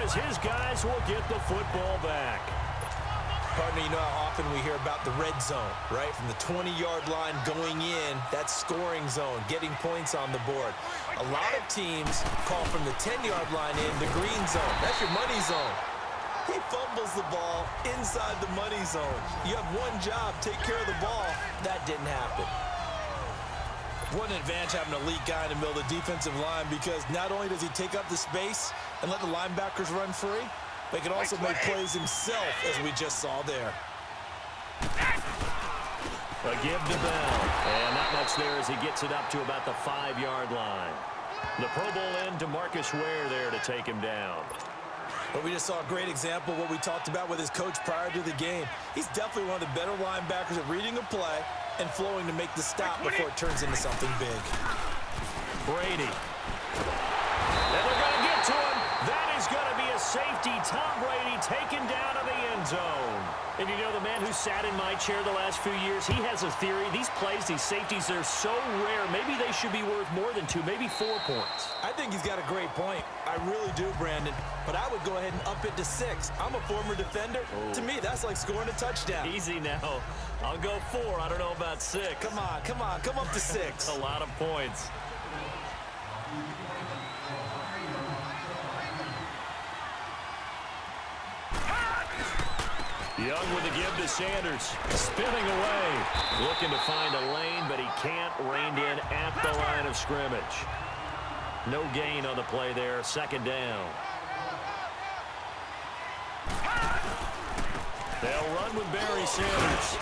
as his guys will get the football back. Partner, you know how often we hear about the red zone, right? From the 20-yard line going in, that's scoring zone, getting points on the board. A lot of teams call from the 10-yard line in the green zone. That's your money zone. He fumbles the ball inside the money zone. You have one job, take care of the ball. That didn't happen. What an advantage having an elite guy in the middle of the defensive line, because not only does he take up the space and let the linebackers run free, but he can also make plays himself, as we just saw there. A give to Bell. And not much there as he gets it up to about the 5-yard line. The Pro Bowl end to Marcus Ware there to take him down. But we just saw a great example of what we talked about with his coach prior to the game. He's definitely one of the better linebackers at reading a play and flowing to make the stop before it turns into something big. Brady. And they're going to get to him. That is going to be a safety. Tom Brady taken down to the end zone. And you know, the man who sat in my chair the last few years, he has a theory. These plays, these safeties, they're so rare. Maybe they should be worth more than 2, maybe 4 points. I think he's got a great point. I really do, Brandon. But I would go ahead and up it to 6. I'm a former defender. Oh. To me, that's like scoring a touchdown. Easy now. I'll go 4. I don't know about 6. Come on, come on. Come up to 6. A lot of points. Young with a give to Sanders. Spinning away. Looking to find a lane, but he can't. Reined in at the line of scrimmage. No gain on the play there. Second down. They'll run with Barry Sanders.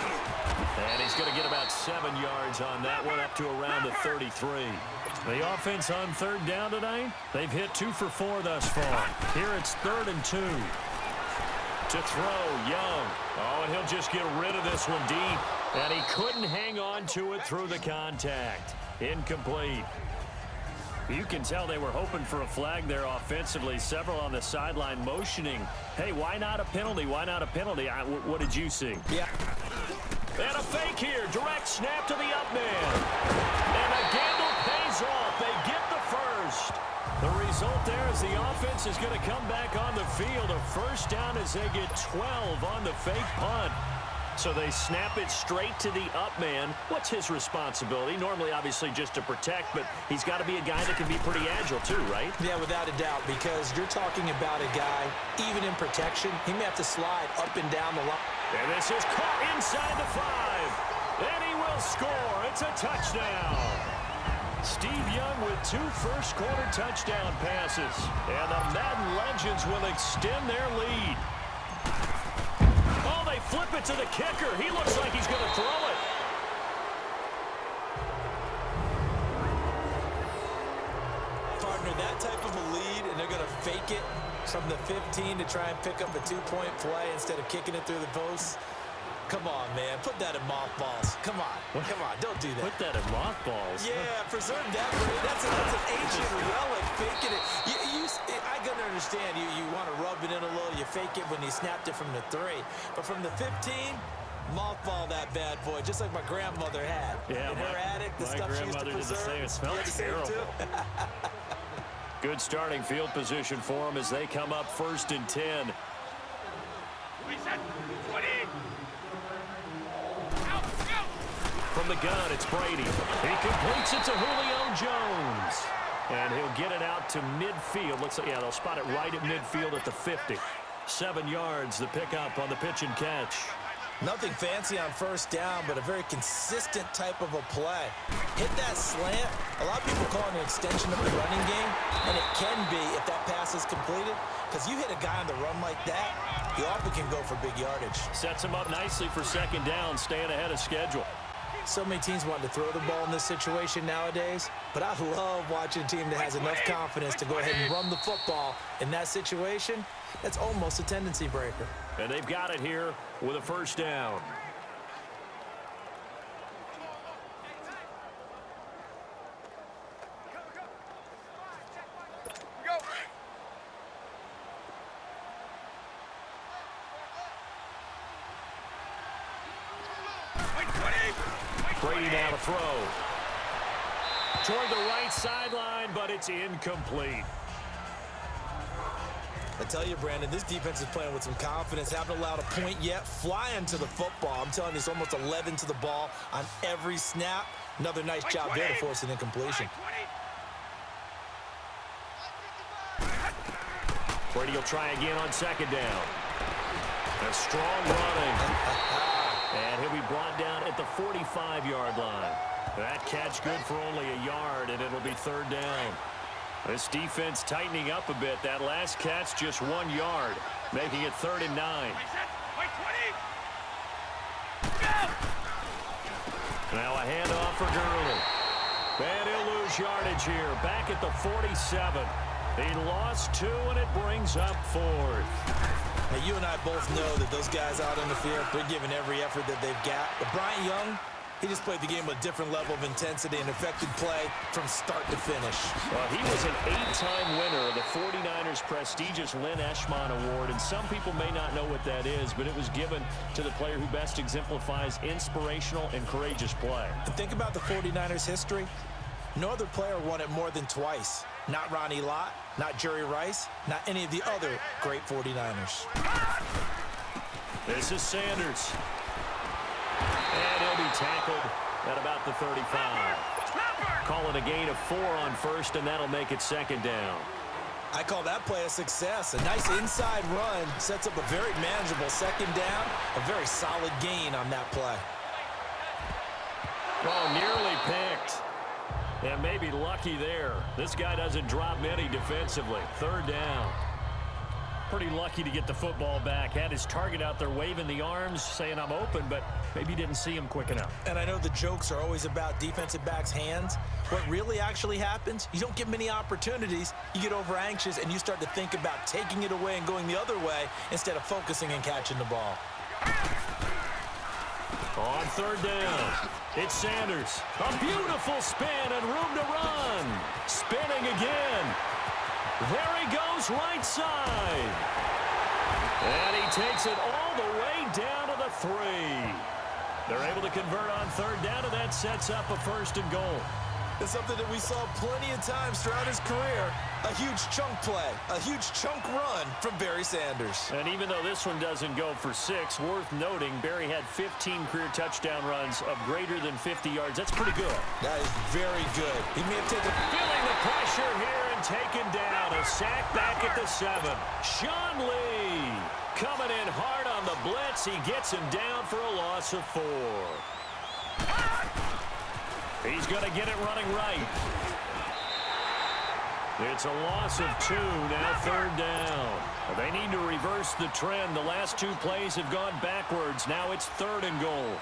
And he's going to get about 7 yards on that one, up to around the 33. The offense on third down tonight, they've hit 2 for 4 thus far. Here it's 3rd and 2. To throw, Young. Oh, and he'll just get rid of this one deep. And he couldn't hang on to it through the contact. Incomplete. You can tell they were hoping for a flag there offensively. Several on the sideline motioning. Hey, why not a penalty? Why not a penalty? What did you see? Yeah. And a fake here. Direct snap to the up man. And a gamble pays off. They get the first. The result there is the offense is going to come back on the field. A first down as they get 12 on the fake punt. So they snap it straight to the up man. What's his responsibility? Normally, obviously, just to protect, but he's got to be a guy that can be pretty agile too, right? Yeah, without a doubt, because you're talking about a guy, even in protection, he may have to slide up and down the line. And this is caught inside the 5. And he will score. It's a touchdown. Steve Young with 2 first-quarter touchdown passes. And the Madden Legends will extend their lead. Oh, they flip it to the kicker. He looks like he's going to throw it. Partner, that type of a lead, and they're going to fake it from the 15 to try and pick up a 2-point play instead of kicking it through the post. Come on, man. Put that in mothballs. Come on. Come on. Don't do that. Put that in mothballs? Yeah, preserve that. That's an ancient relic. Faking it. I can understand. You want to rub it in a little. You fake it when he snapped it from the 3. But from the 15, mothball that bad boy, just like my grandmother had. Yeah, in her attic, the stuff she used to preserve. It smelled terrible. Good starting field position for them as they come up 1st and 10. From the gun, it's Brady. He completes it to Julio Jones. And he'll get it out to midfield. Looks like, yeah, they'll spot it right at midfield at the 50. 7 yards, the pickup on the pitch and catch. Nothing fancy on first down, but a very consistent type of a play. Hit that slant. A lot of people call it an extension of the running game, and it can be if that pass is completed, because you hit a guy on the run like that, you often can go for big yardage. Sets him up nicely for second down, staying ahead of schedule. So many teams want to throw the ball in this situation nowadays, but I love watching a team that has enough confidence to go ahead and run the football in that situation. That's almost a tendency breaker. And they've got it here with a first down. Brady now to throw. Toward the right sideline, but it's incomplete. I tell you, Brandon, this defense is playing with some confidence. Haven't allowed a point yet. Flying to the football. I'm telling you, it's almost 11 to the ball on every snap. Another nice job there to force an incompletion. Brady will try again on second down. A strong running. And he'll be brought down at the 45-yard line. That catch good for only a yard, and it'll be third down. This defense tightening up a bit. That last catch just 1 yard, making it 3rd and 9. Now a handoff for Gurley. And he'll lose yardage here. Back at the 47. He lost 2, and it brings up 4th. Now, you and I both know that those guys out on the field, they're giving every effort that they've got. But Bryant Young, he just played the game with a different level of intensity and affected play from start to finish. Well, he was an 8-time winner of the 49ers' prestigious Lynn Eshmont Award, and some people may not know what that is, but it was given to the player who best exemplifies inspirational and courageous play. And think about the 49ers' history. No other player won it more than twice. Not Ronnie Lott, not Jerry Rice, not any of the other great 49ers. This is Sanders. And he'll be tackled at about the 35. Call it a gain of 4 on first, and that'll make it second down. I call that play a success. A nice inside run sets up a very manageable second down. A very solid gain on that play. Oh, nearly picked. And maybe lucky there. This guy doesn't drop many defensively. Third down. Pretty lucky to get the football back. Had his target out there waving the arms, saying I'm open, but maybe didn't see him quick enough. And I know the jokes are always about defensive backs' hands. What really actually happens, you don't get many opportunities. You get over anxious, and you start to think about taking it away and going the other way instead of focusing and catching the ball. On third down, it's Sanders. A beautiful spin and room to run. Spinning again. There he goes, right side. And he takes it all the way down to the 3. They're able to convert on third down, and that sets up a 1st and goal. It's something that we saw plenty of times throughout his career. A huge chunk play, a huge chunk run from Barry Sanders. And even though this one doesn't go for 6, worth noting, Barry had 15 career touchdown runs of greater than 50 yards. That's pretty good. That is very good. He may have taken... Feeling the pressure here and taken down. A sack back at the 7. Sean Lee coming in hard on the blitz. He gets him down for a loss of 4. He's going to get it running right. It's a loss of 2, now third down. They need to reverse the trend. The last 2 plays have gone backwards. Now it's 3rd and goal.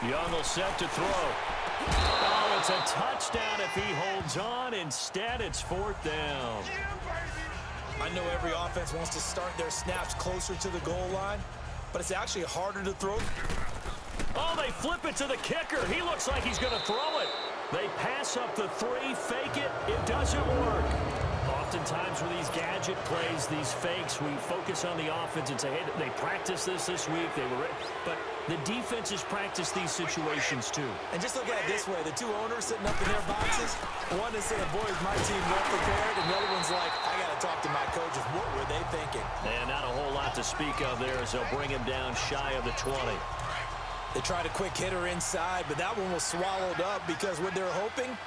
Young will set to throw. Oh, it's a touchdown if he holds on. Instead, it's 4th down. I know every offense wants to start their snaps closer to the goal line, but it's actually harder to throw. Oh, they flip it to the kicker. He looks like he's going to throw it. They pass up the 3, fake it. It doesn't work. Oftentimes with these gadget plays, these fakes, we focus on the offense and say, hey, they practiced this week. They were, but the defenses practice these situations too. And just look at it this way. The 2 owners sitting up in their boxes, one is saying, boys, my team well prepared, and the other one's like, I got to talk to my coaches. What were they thinking? And not a whole lot to speak of there as they'll bring him down shy of the 20. They tried a quick hitter inside, but that one was swallowed up because what they're hoping,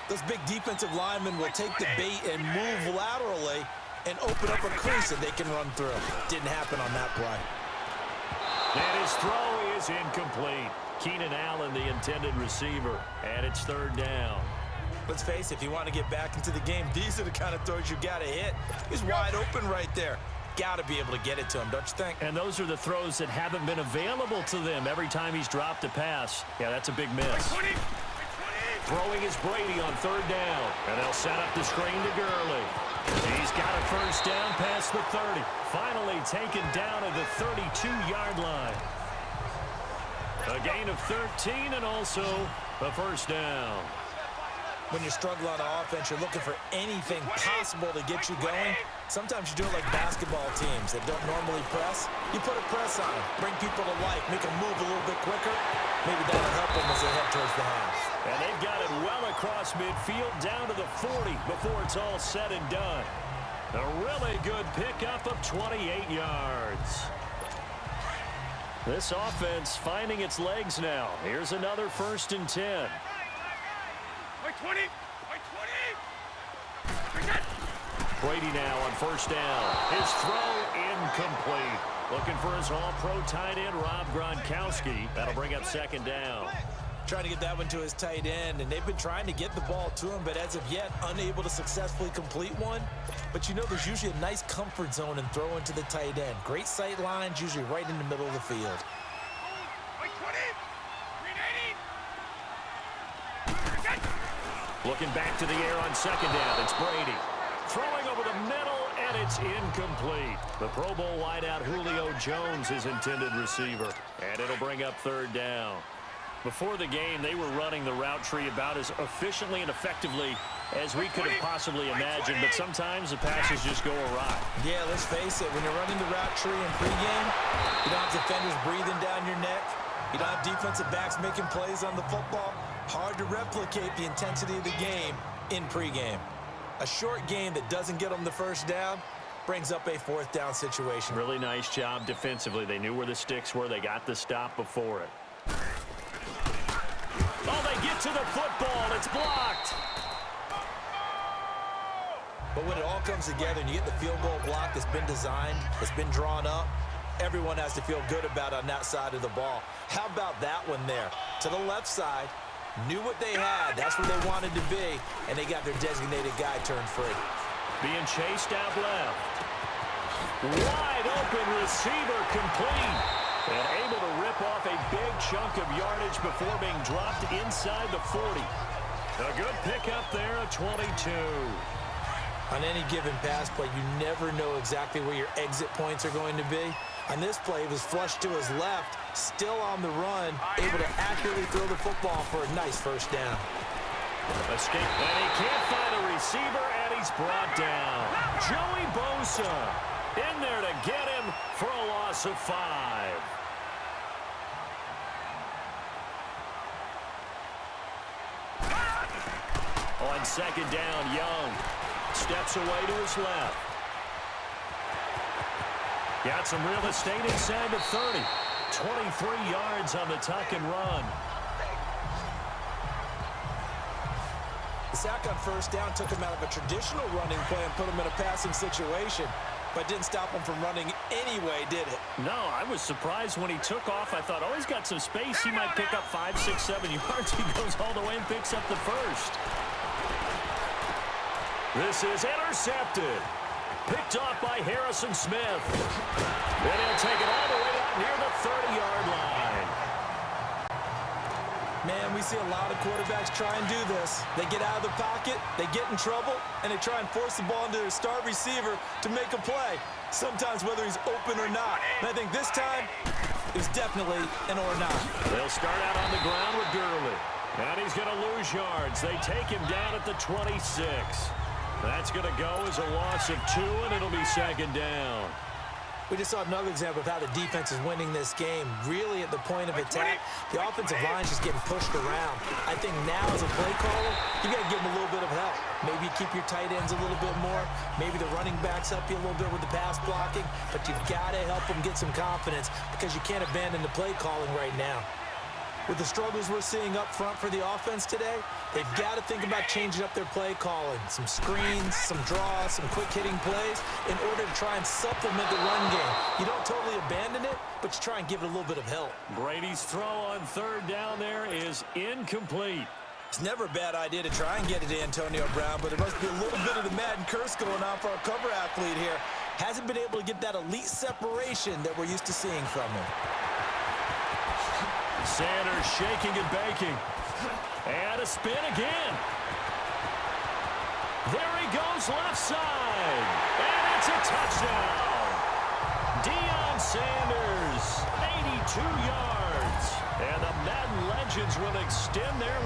those big defensive linemen will take the bait and move laterally and open up a crease that they can run through. Didn't happen on that play. And his throw is incomplete. Keenan Allen, the intended receiver, and it's 3rd down. Let's face it, if you want to get back into the game, these are the kind of throws you got to hit. He's wide open right there. Got to be able to get it to him, don't you think? And those are the throws that haven't been available to them every time he's dropped a pass. Yeah, that's a big miss. Throwing is Brady on 3rd down. And they'll set up the screen to Gurley. He's got a 1st down past the 30. Finally taken down at the 32-yard line. A gain of 13 and also a 1st down. When you're struggling on offense, you're looking for anything possible to get you going. Sometimes you do it like basketball teams that don't normally press. You put a press on them, bring people to life, make them move a little bit quicker. Maybe that'll help them as they head towards the half. And they've got it well across midfield down to the 40 before it's all said and done. A really good pickup of 28 yards. This offense finding its legs now. Here's another 1st and 10. 20. Brady now on 1st down. His throw incomplete. Looking for his all-pro tight end, Rob Gronkowski. That'll bring up 2nd down. Trying to get that one to his tight end, and they've been trying to get the ball to him, but as of yet, unable to successfully complete one. But you know, there's usually a nice comfort zone and throw into the tight end. Great sight lines, usually right in the middle of the field. Looking back to the air on 2nd down. It's Brady. Throwing over the middle, and it's incomplete. The Pro Bowl wideout Julio Jones is intended receiver, and it'll bring up 3rd down. Before the game, they were running the route tree about as efficiently and effectively as we could have possibly imagined, but sometimes the passes just go awry. Yeah, let's face it, when you're running the route tree in pregame, you don't have defenders breathing down your neck. You don't have defensive backs making plays on the football. Hard to replicate the intensity of the game in pregame. A short game that doesn't get them the 1st down brings up a 4th down situation. Really nice job defensively. They knew where the sticks were. They got the stop before it. Oh, they get to the football. It's blocked. But when it all comes together and you get the field goal block that's been designed, that's been drawn up, everyone has to feel good about on that side of the ball. How about that one there? To the left side, knew what they had. That's where they wanted to be, and they got their designated guy turned free. Being chased out left. Wide open receiver complete. And able to rip off a big chunk of yardage before being dropped inside the 40. A good pickup there, a 22. On any given pass play, you never know exactly where your exit points are going to be. On this play, it was flushed to his left, still on the run, able to accurately throw the football for a nice 1st down. Escape, and he can't find a receiver, and he's brought down. Joey Bosa in there to get him for a loss of 5. On 2nd down, Young steps away to his left. Got some real estate inside the 30. 23 yards on the tuck and run. The sack on 1st down took him out of a traditional running play and put him in a passing situation, but didn't stop him from running anyway, did it? No, I was surprised when he took off. I thought, oh, he's got some space. He might pick up 5, 6, 7 yards. He goes all the way and picks up the 1st. This is intercepted. Picked off by Harrison Smith. And he'll take it all the way out near the 30-yard line. Man, we see a lot of quarterbacks try and do this. They get out of the pocket, they get in trouble, and they try and force the ball into their star receiver to make a play, sometimes whether he's open or not. And I think this time, it was definitely an or not. They'll start out on the ground with Gurley. And he's going to lose yards. They take him down at the 26. That's going to go as a loss of 2, and it'll be 2nd down. We just saw another example of how the defense is winning this game. Really at the point of attack, the offensive line is just getting pushed around. I think now as a play caller, you got to give them a little bit of help. Maybe keep your tight ends a little bit more. Maybe the running backs help you a little bit with the pass blocking. But you've got to help them get some confidence because you can't abandon the play calling right now. With the struggles we're seeing up front for the offense today, they've got to think about changing up their play calling. Some screens, some draws, some quick-hitting plays in order to try and supplement the run game. You don't totally abandon it, but you try and give it a little bit of help. Brady's throw on 3rd down there is incomplete. It's never a bad idea to try and get it to Antonio Brown, but there must be a little bit of the Madden curse going on for our cover athlete here. Hasn't been able to get that elite separation that we're used to seeing from him. Sanders shaking and baking. And a spin again. There he goes left side. And it's a touchdown. Deion Sanders, 82 yards. And the Madden legends will extend their